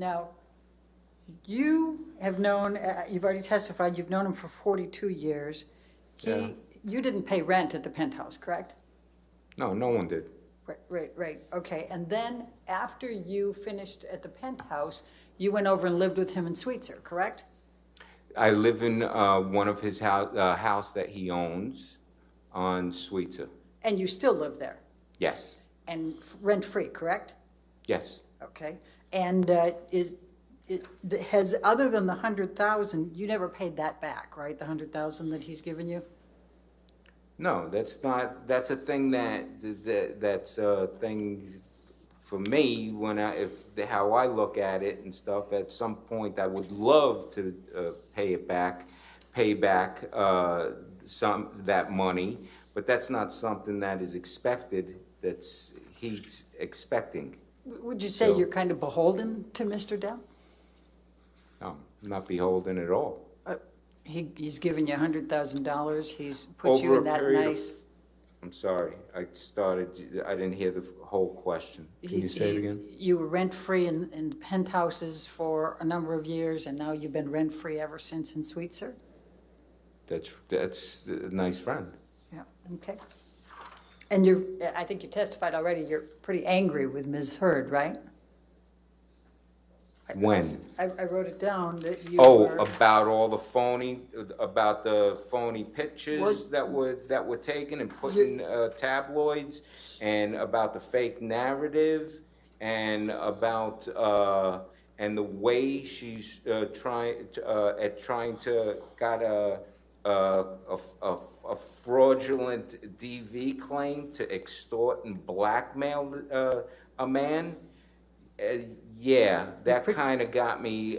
Now, you have known, you've already testified, you've known him for 42 years. Yeah. You didn't pay rent at the penthouse, correct? No, no one did. Right, okay. And then after you finished at the penthouse, you went over and lived with him in Sweetser, correct? I live in one of his house that he owns on Sweetser. And you still live there? Yes. And rent-free, correct? Yes. Okay. And has, other than the 100,000, you never paid that back, right? The 100,000 that he's given you? No, that's not. That's a thing that's a thing for me when how I look at it and stuff. At some point, I would love to pay back some that money, but that's not something that is expected. He's expecting. Would you say So, you're kind of beholden to Mr. Depp? no, I'm not beholden at all. He's given you $100,000. He's put you in that nice. I'm sorry. I didn't hear the whole question. Can you say it again? You were rent-free in penthouses for a number of years, and now you've been rent-free ever since in Sweetser? That's a nice friend. Yeah, okay. And I think you testified already, you're pretty angry with Ms. Heard, right? When? I wrote it down that you Oh, were... about the phony pictures that were taken and put in tabloids, and about the fake narrative, and about and the way she's trying to got a fraudulent DV claim to extort and blackmail a man. Yeah, that kind of got me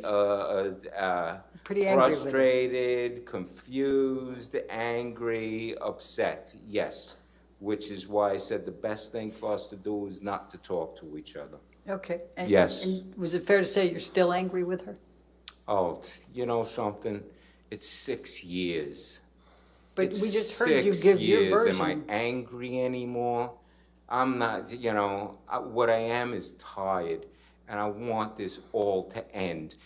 Pretty angry frustrated, confused, angry, upset. Yes, which is why I said the best thing for us to do is not to talk to each other. Okay. Yes. And was it fair to say you're still angry with her? Oh, you know something? It's 6 years. But It's we just heard you give your version. Am I angry anymore? I'm not, what I am is tired, and I want this all to end.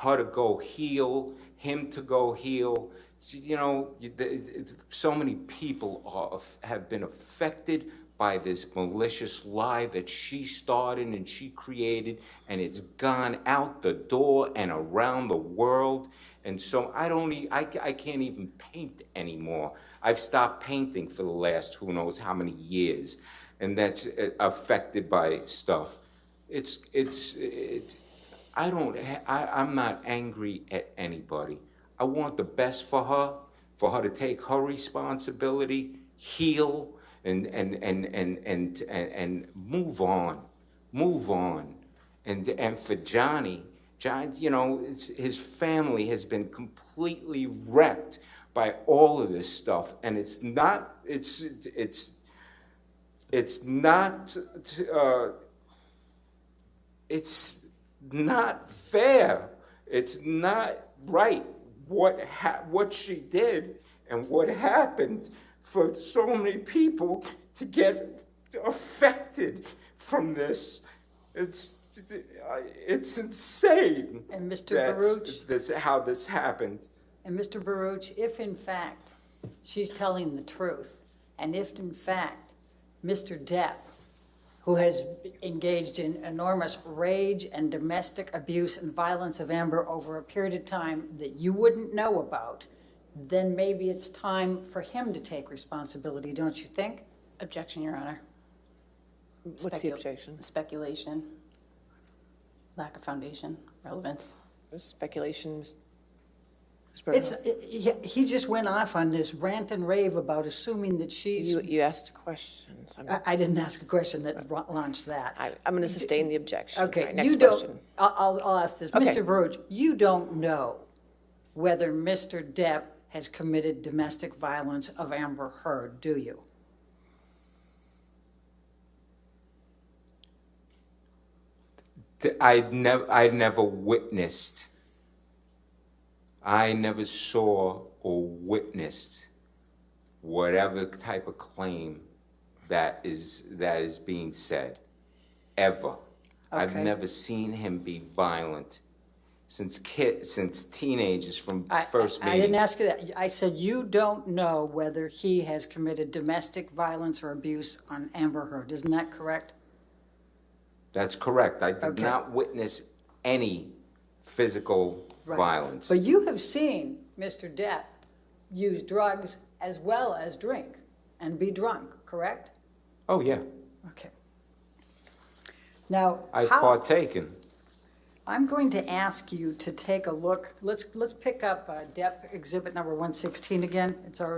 Her to go heal, him to go heal. So many people have been affected by this malicious lie that she started and she created, and it's gone out the door and around the world. And so I can't even paint anymore. I've stopped painting for the last who knows how many years, and that's affected by stuff. I'm not angry at anybody. I want the best for her to take her responsibility, heal, and move on. And for John, his family has been completely wrecked by all of this stuff, and it's not fair. It's not right what she did and what happened for so many people to get affected from this. It's insane. And Mr. Baruch, how this happened. And Mr. Baruch, if in fact she's telling the truth, and if in fact Mr. Depp, who has engaged in enormous rage and domestic abuse and violence of Amber over a period of time that you wouldn't know about, then maybe it's time for him to take responsibility, don't you think? Objection, Your Honor. What's the objection? Speculation, lack of foundation, relevance. Speculation. He just went off on this rant and rave about assuming that she's... You asked questions. I didn't ask a question that launched that. I'm going to sustain the objection. Okay, right, next you don't... question. I'll ask this. Okay. Mr. Baruch, you don't know whether Mr. Depp has committed domestic violence of Amber Heard, do you? I never witnessed. I never saw or witnessed whatever type of claim that is being said, ever. I've Okay. never seen him be violent since teenagers from I first I didn't meeting. ask you that. I said you don't know whether he has committed domestic violence or abuse on Amber Heard. Isn't that correct? That's correct. I did Okay. not witness any physical Right. violence. But you have seen Mr. Depp use drugs as well as drink and be drunk, correct? Oh, yeah. Okay. Now, I've how, partaken. I'm going to ask you to take a look. Let's pick up Depp Exhibit number 116 again. It's already